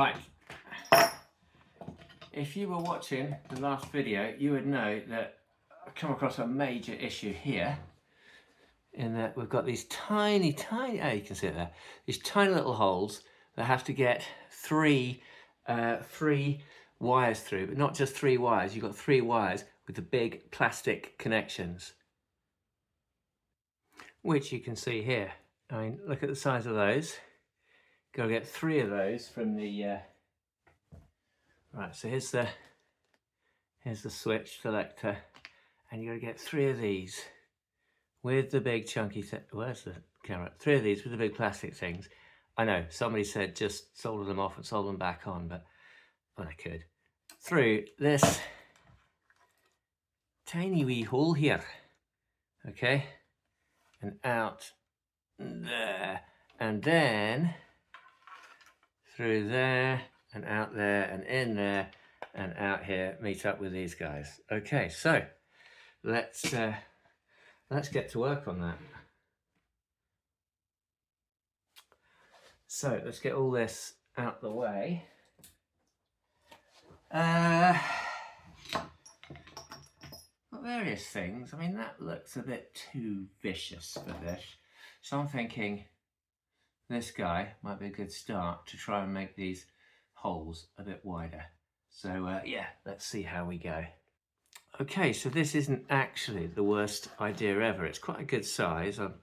Right, if you were watching the last video, you would know that I've come across a major issue here, in that we've got these tiny, oh, you can see it there, these tiny little holes that have to get three wires through, but not just 3 wires, you've got 3 wires with the big plastic connections, which you can see here. I mean, look at the size of those. Got to get 3 of those from the right, so here's the switch selector, and you got to get 3 of these with the big chunky where's the camera? 3 of these with the big plastic things. I know somebody said just solder them off and solder them back on, but I could. Through this tiny wee hole here, okay, and out there, and then through there and out there and in there and out here, meet up with these guys. Okay, so let's get to work on that. So let's get all this out the way. Various things. I mean, that looks a bit too vicious for this, so I'm thinking this guy might be a good start to try and make these holes a bit wider. So yeah, let's see how we go. Okay, so this isn't actually the worst idea ever. It's quite a good size. I've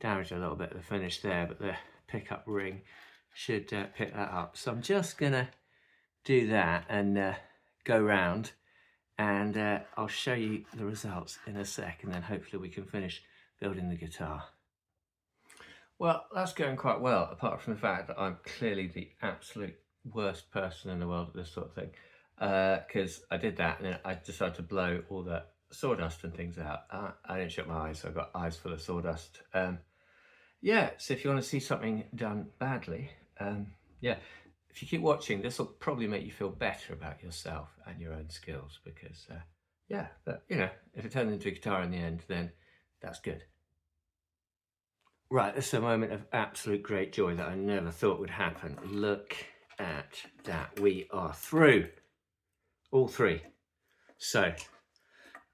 damaged a little bit of the finish there, but the pickup ring should pick that up. So I'm just gonna do that and go round, and I'll show you the results in a sec, and then hopefully we can finish building the guitar. Well, that's going quite well, apart from the fact that I'm clearly the absolute worst person in the world at this sort of thing, because I did that and then I decided to blow all the sawdust and things out. I didn't shut my eyes, so I've got eyes full of sawdust. Yeah, so if you want to see something done badly, yeah, if you keep watching, this will probably make you feel better about yourself and your own skills, because yeah, but, you know, if it turns into a guitar in the end, then that's good. Right, this is a moment of absolute great joy that I never thought would happen. Look at that, we are through all 3. So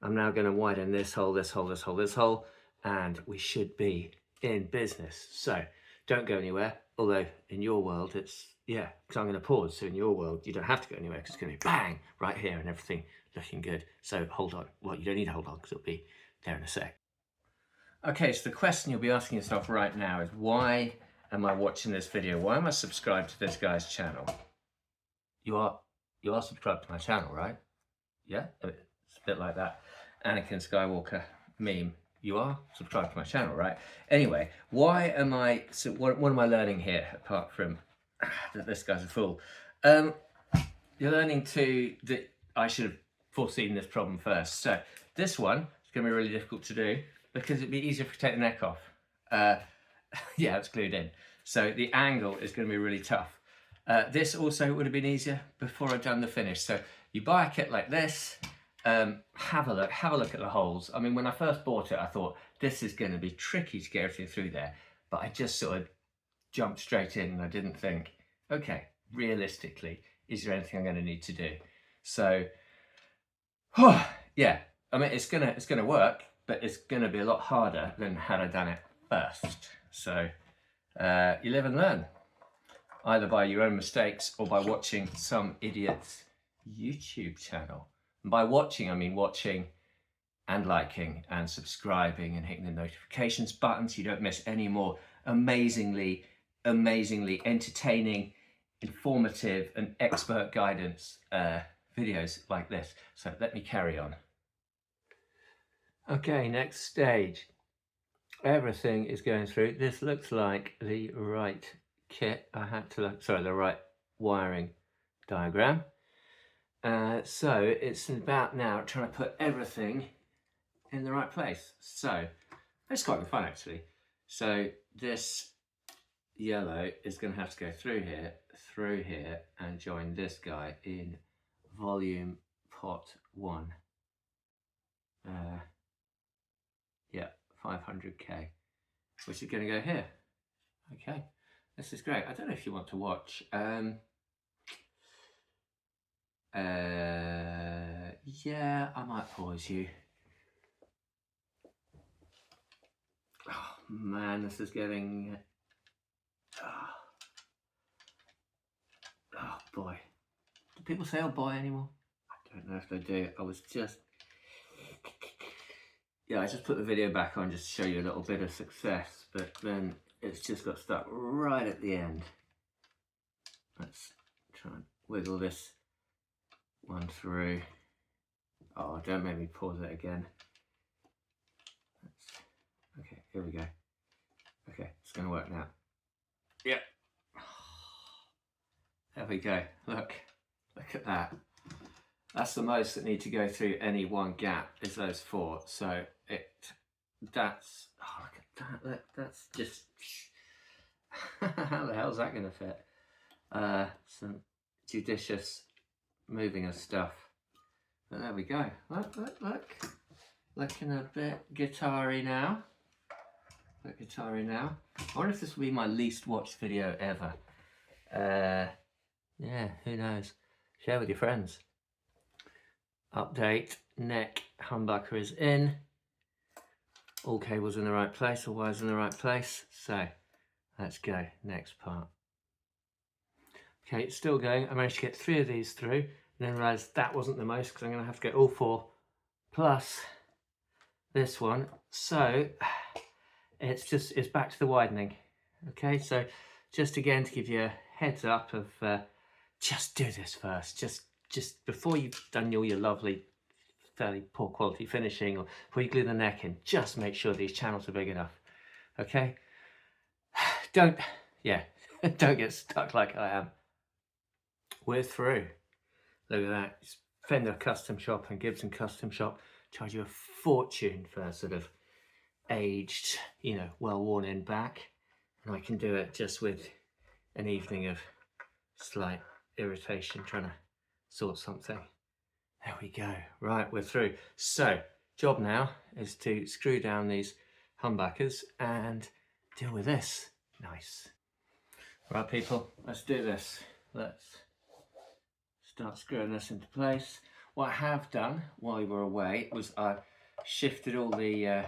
I'm now going to widen this hole, this hole, this hole, this hole, and we should be in business. So don't go anywhere, although in your world it's, yeah, because I'm going to pause, so in your world you don't have to go anywhere, because it's going to be bang right here and everything looking good. So hold on. Well, you don't need to hold on, because it'll be there in a sec. Okay, so the question you'll be asking yourself right now is, why am I watching this video? Why am I subscribed to this guy's channel? You are subscribed to my channel, right? Yeah, it's a bit like that Anakin Skywalker meme. You are subscribed to my channel, right? Anyway, why am I, so what am I learning here, apart from that this guy's a fool? You're learning that I should have foreseen this problem first. So this one is going to be really difficult to do, because it'd be easier if we take the neck off. Yeah, it's glued in. So the angle is going to be really tough. This also would have been easier before I'd done the finish. So you buy a kit like this, have a look at the holes. I mean, when I first bought it, I thought this is going to be tricky to get everything through there, but I just sort of jumped straight in, and I didn't think, okay, realistically, is there anything I'm going to need to do? So, yeah, I mean, it's gonna work, but it's going to be a lot harder than had I done it first. So you live and learn, either by your own mistakes or by watching some idiot's YouTube channel. And by watching, I mean watching and liking and subscribing and hitting the notifications button, so you don't miss any more amazingly entertaining, informative and expert guidance videos like this. So let me carry on. Okay, next stage. Everything is going through. This looks like the right kit. I had to look, sorry, the right wiring diagram. So it's about now trying to put everything in the right place. So it's quite fun, actually. So this yellow is going to have to go through here, and join this guy in volume pot 1. Yeah, 500k, which is going to go here. Okay, this is great. I don't know if you want to watch. Yeah, I might pause you. Oh man, this is getting... Oh boy. Do people say oh boy anymore? I don't know if they do. I was just... Yeah, I just put the video back on just to show you a little bit of success, but then it's just got stuck right at the end. Let's try and wiggle this one through. Oh, don't make me pause it again. Okay, here we go. Okay, it's going to work now. Yep. There we go. Look at that. That's the most that need to go through any one gap is those 4. So that's, oh, look at that. Look, that's just, how the hell's that going to fit? Some judicious moving of stuff. But there we go. Look. Looking a bit guitar-y now. I wonder if this will be my least watched video ever. Yeah, who knows? Share with your friends. Update, neck humbucker is in. All cables in the right place, all wires in the right place. So, let's go, next part. Okay, it's still going. I managed to get 3 of these through, and then realised that wasn't the most, because I'm going to have to get all 4, plus this one. So, it's back to the widening. Okay, so just again to give you a heads up of just do this first, just before you've done all your lovely fairly poor quality finishing, or before you glue the neck in, just make sure these channels are big enough. Okay, don't get stuck like I am. We're through. Look at that. It's Fender Custom Shop and Gibson Custom Shop charge you a fortune for sort of aged, well worn in back, and I can do it just with an evening of slight irritation trying to sort something. There we go. Right, we're through. So job now is to screw down these humbuckers and deal with this. Nice. Right people, let's do this. Let's start screwing this into place. What I have done while we were away was I shifted all the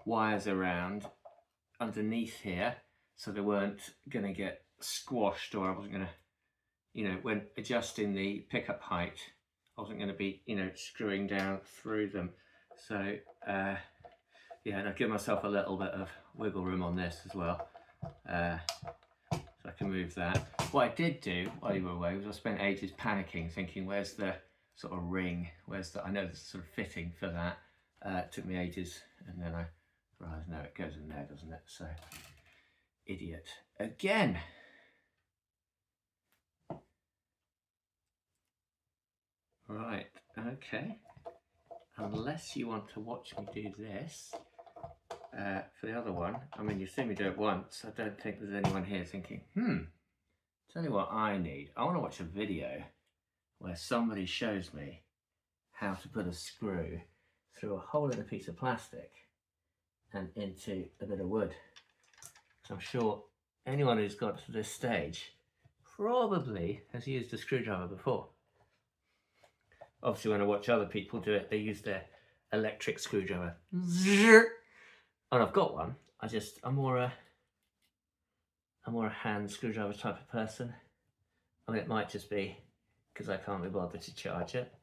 wires around underneath here so they weren't going to get squashed, or I wasn't going to, when adjusting the pickup height, I wasn't going to be, screwing down through them. So yeah, and I've given myself a little bit of wiggle room on this as well, so I can move that. What I did do while you were away was I spent ages panicking, thinking where's the sort of ring, I know there's sort of fitting for that. It took me ages, and then I realised, no, it goes in there, doesn't it? So, idiot again. Right, okay. Unless you want to watch me do this, for the other one, I mean, you've seen me do it once. I don't think there's anyone here thinking, tell you what I need. I want to watch a video where somebody shows me how to put a screw through a hole in a piece of plastic and into a bit of wood. So I'm sure anyone who's got to this stage probably has used a screwdriver before. Obviously when I watch other people do it, they use their electric screwdriver. And I've got one. I'm more a hand screwdriver type of person. I mean, it might just be because I can't be bothered to charge it.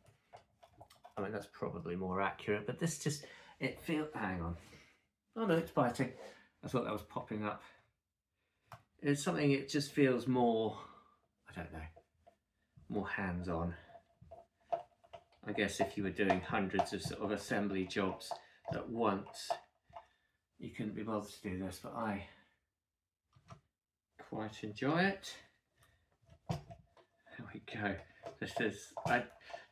I mean, that's probably more accurate, but this just, it feels, hang on. Oh no, it's biting. I thought that was popping up. It's something, it just feels more, I don't know, more hands-on. I guess if you were doing hundreds of sort of assembly jobs at once, you couldn't be bothered to do this, but I quite enjoy it. There we go.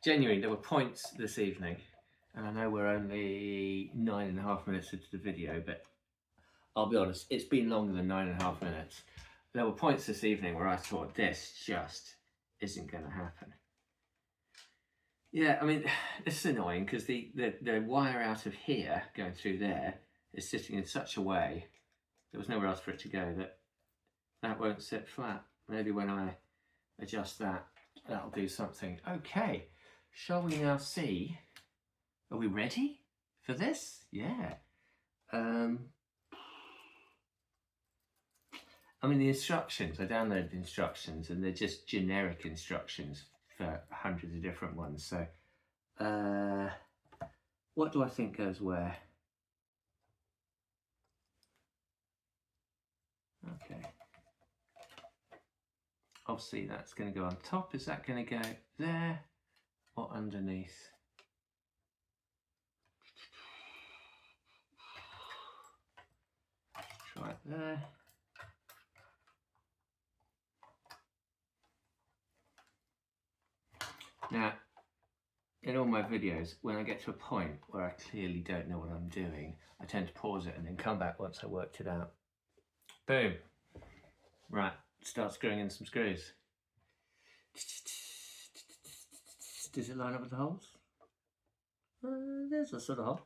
Genuinely, there were points this evening, and I know we're only 9.5 minutes into the video, but I'll be honest, it's been longer than 9.5 minutes. There were points this evening where I thought this just isn't going to happen. Yeah, I mean, this is annoying because the wire out of here going through there is sitting in such a way, there was nowhere else for it to go, that won't sit flat. Maybe when I adjust that, that'll do something. Okay, shall we now see? Are we ready for this? Yeah. I mean, the instructions, I downloaded the instructions and they're just generic instructions for hundreds of different ones. So, what do I think goes where? Okay. Obviously, that's going to go on top. Is that going to go there or underneath? Try it there. Now, in all my videos, when I get to a point where I clearly don't know what I'm doing, I tend to pause it and then come back once I worked it out. Boom. Right, start screwing in some screws. Does it line up with the holes? There's a sort of hole.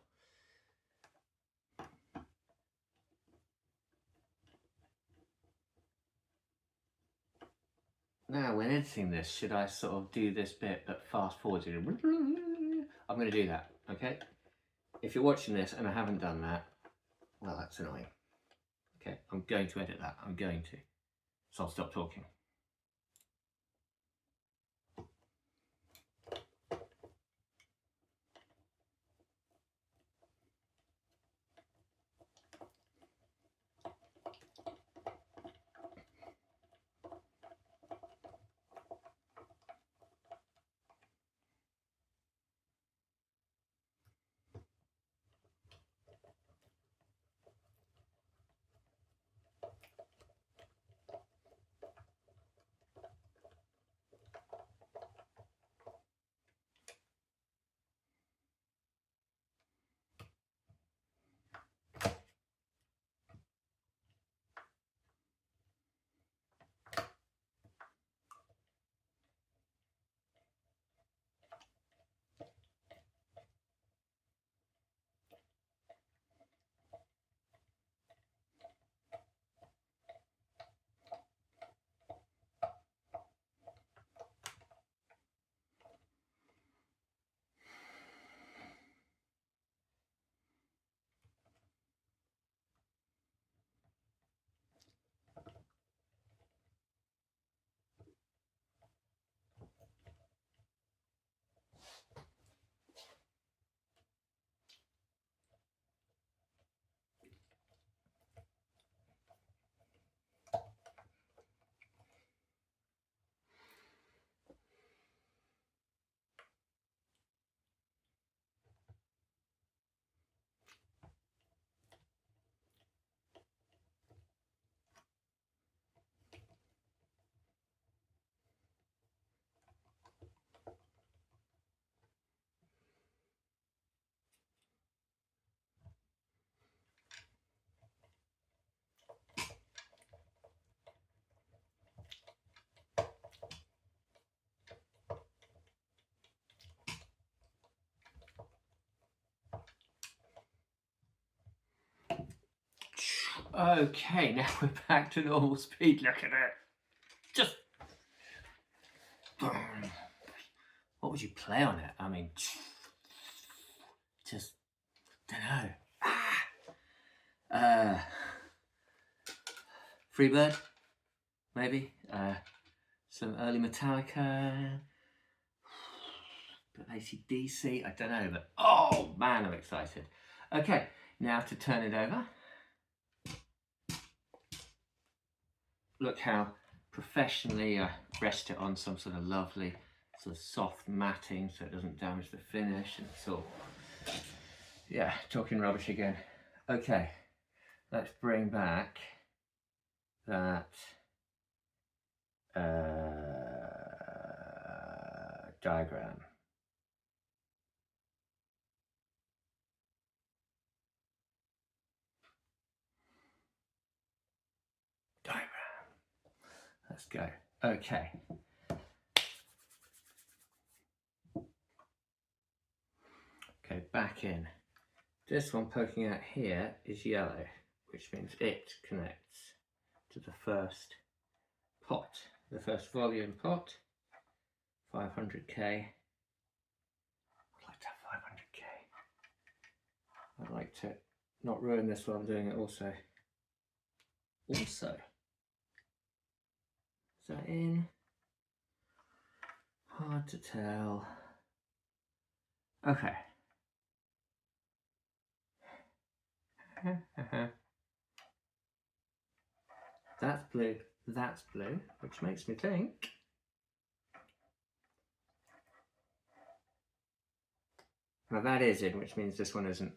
Now, when editing this, should I sort of do this bit but fast forward it? I'm going to do that, okay? If you're watching this and I haven't done that, well, that's annoying. Okay, I'm going to edit that. I'm going to. So I'll stop talking. Okay, now we're back to normal speed. Look at it. Just. What would you play on it? I mean, just. Don't know. Freebird, maybe. Some early Metallica. But AC/DC, I don't know. But oh man, I'm excited. Okay, now to turn it over. Look how professionally I rest it on some sort of lovely sort of soft matting so it doesn't damage the finish, and it's all, yeah, talking rubbish again. Okay, let's bring back that diagram. Let's go. Okay. Okay, back in. This one poking out here is yellow, which means it connects to the first pot, the first volume pot. 500k. I'd like to have 500k. I'd like to not ruin this while I'm doing it also. Also, is that in? Hard to tell. Okay. That's blue, which makes me think now that is in, which means this one isn't.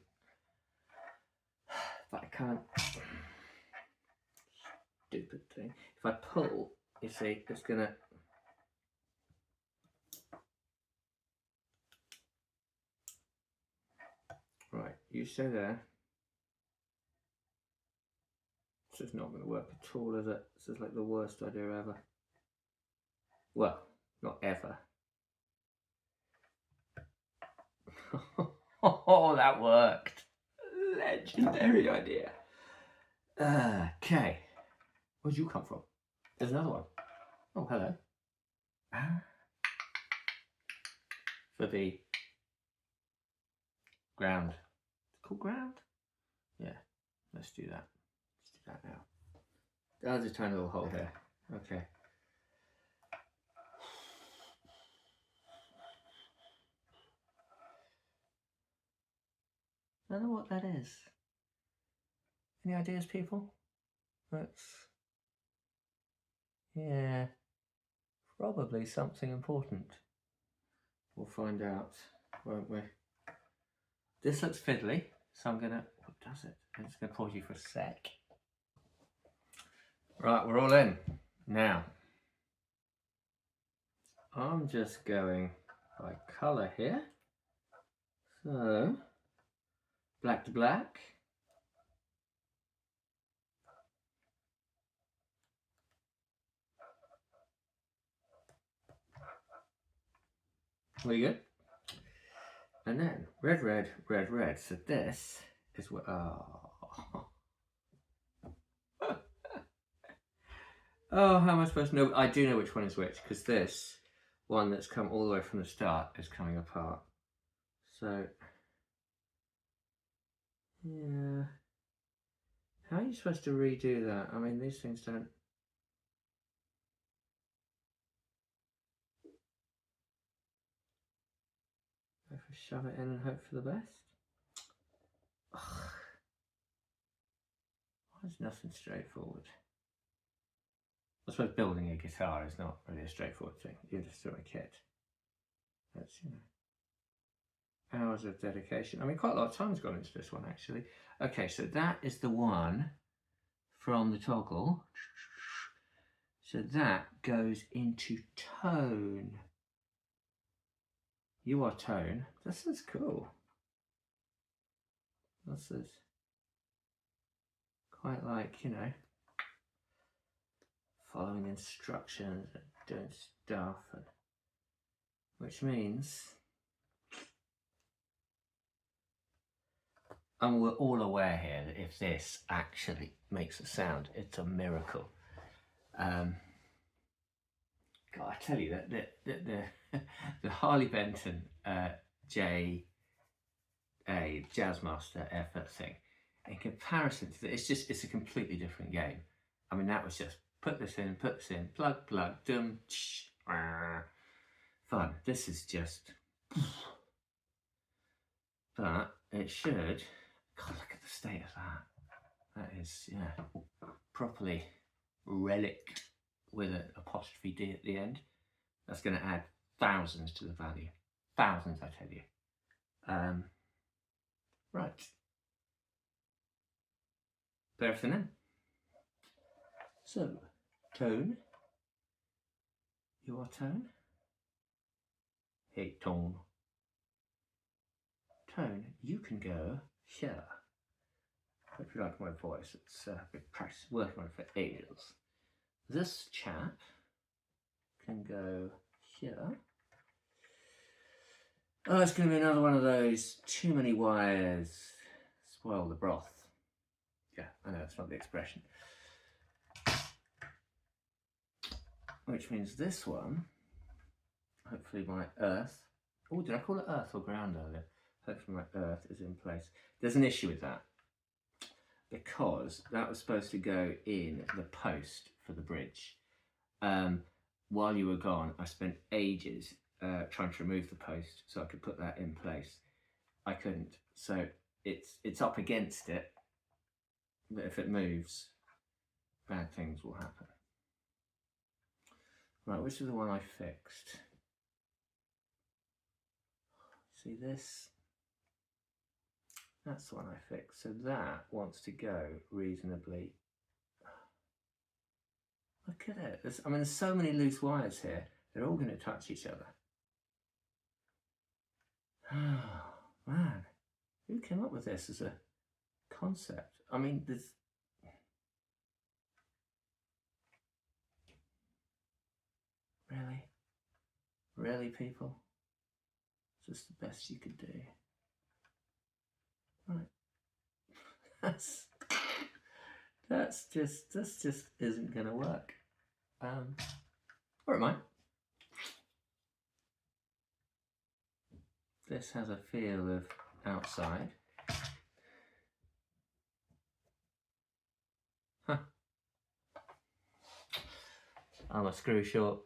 But I can't. Stupid thing. If I pull, you see, it's gonna. Right, you stay there. This is not going to work at all, is it? This is like the worst idea ever. Well, not ever. Oh, that worked. Legendary idea. Okay. Where'd you come from? There's another one. Oh, hello. For the ground. It's called ground? Yeah, let's do that. Let's do that now. I'll just tiny little hole here. Okay. I don't know what that is. Any ideas, people? That's, yeah, probably something important. We'll find out, won't we? This looks fiddly, so I'm gonna, what does it? I'm just gonna pause you for a sec. Right, we're all in. Now, I'm just going by colour here. So, black to black. Really good. And then red, red, red, red. So this is what. Oh. Oh, how am I supposed to know? I do know which one is which, because this one that's come all the way from the start is coming apart. So, yeah. How are you supposed to redo that? I mean, these things don't. If I shove it in and hope for the best. Ugh. Why is nothing straightforward? I suppose building a guitar is not really a straightforward thing. You just throw a kit. That's, you know, hours of dedication. I mean, quite a lot of time's gone into this one, actually. Okay, so that is the one from the toggle. So that goes into tone. You are tone. This is cool. This is quite like, you know, following instructions and doing stuff, and which means and we're all aware here that if this actually makes a sound, it's a miracle. God, I tell you that the Harley Benton JA Jazzmaster effort thing, in comparison to this, it's a completely different game. I mean, that was just put this in, plug, dum, fun. This is just, but it should. God, look at the state of that. That is, yeah, properly relic with an apostrophe D at the end. That's going to add thousands to the value. Thousands, I tell you. Right. Put everything in. So, tone. You are tone. Hey, tone. Tone, you can go here. Hope you like my voice. It's been practice working on it for ages. This chap can go here. Oh, it's going to be another one of those too many wires spoil the broth. Yeah, I know that's not the expression. Which means this one hopefully my earth, oh, did I call it earth or ground earlier? Hopefully my earth is in place. There's an issue with that, because that was supposed to go in the post for the bridge. While you were gone, I spent ages trying to remove the post so I could put that in place. I couldn't, so it's up against it, but if it moves, bad things will happen. Right, which is the one I fixed? See this? That's the one I fixed. So that wants to go reasonably. Look at it. There's so many loose wires here. They're all going to touch each other. Oh, man. Who came up with this as a concept? I mean, there's... Really? Really, people? Is this the best you could do? Right. This just isn't gonna work. Or it might. This has a feel of outside. Huh. I'm a screw short.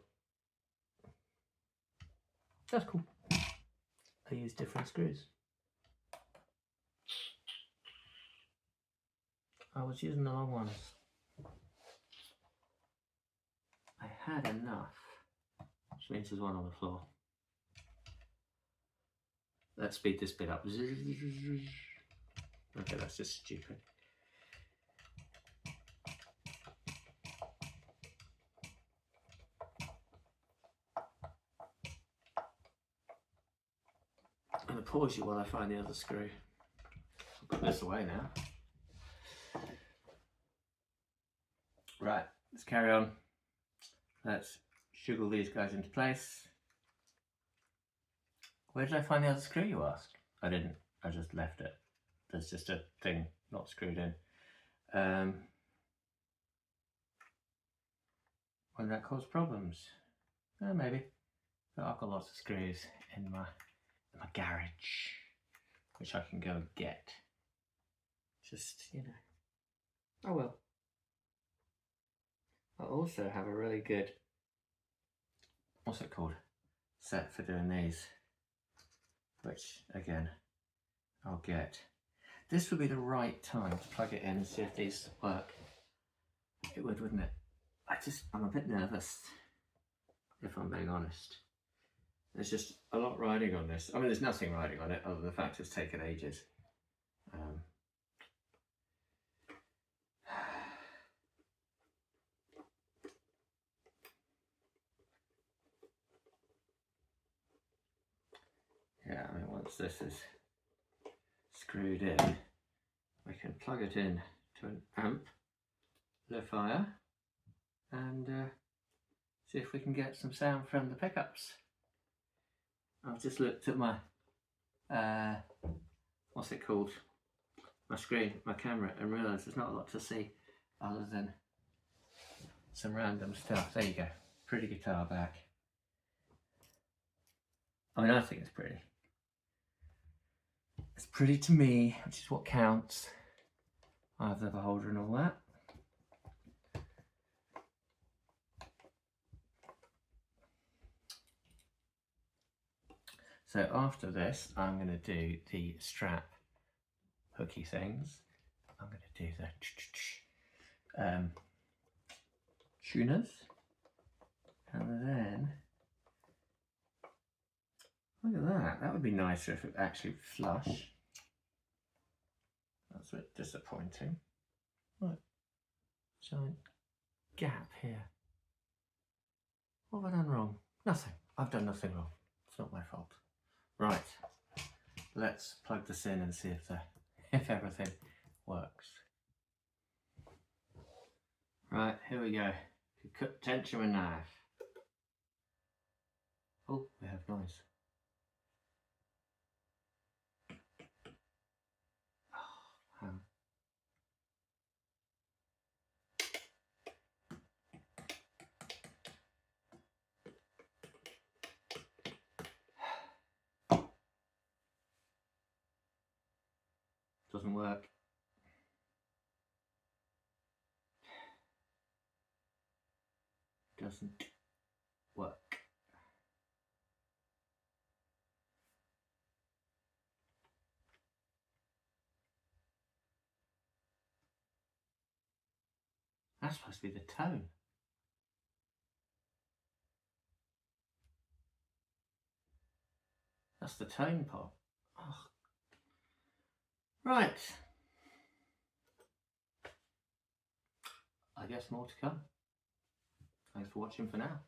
That's cool. I use different screws. I was using the long ones. I had enough, which means there's one on the floor. Let's speed this bit up. Okay, that's just stupid. I'm going to pause you while I find the other screw. I'll put this away now. Right, let's carry on. Let's sugar these guys into place. Where did I find the other screw, you ask? I didn't, I just left it. There's just a thing not screwed in. Will that cause problems? Maybe. But I've got lots of screws in my garage, which I can go and get. Just, you know, I will. I also have a really good, what's it called, set for doing these, which again I'll get. This would be the right time to plug it in and see if these work. It would, wouldn't it? I'm a bit nervous, if I'm being honest. There's just a lot riding on this. I mean, there's nothing riding on it other than the fact it's taken ages. Yeah, I mean, once this is screwed in, we can plug it in to an amplifier and see if we can get some sound from the pickups. I've just looked at my, what's it called, my screen, my camera, and realised there's not a lot to see other than some random stuff. There you go, pretty guitar back. I mean, I think it's pretty. It's pretty to me, which is what counts. I have the beholder and all that. So after this, I'm going to do the strap hooky things. I'm going to do the tuners, and then look at that. That would be nicer if it actually flush. That's a bit disappointing. Look, giant gap here. What have I done wrong? Nothing. I've done nothing wrong. It's not my fault. Right. Let's plug this in and see if everything works. Right, here we go. Cut tension with a knife. Oh, we have noise. doesn't work. Doesn't work. That's supposed to be the tone. That's the tone part. Oh. Right. I guess more to come. Thanks for watching for now.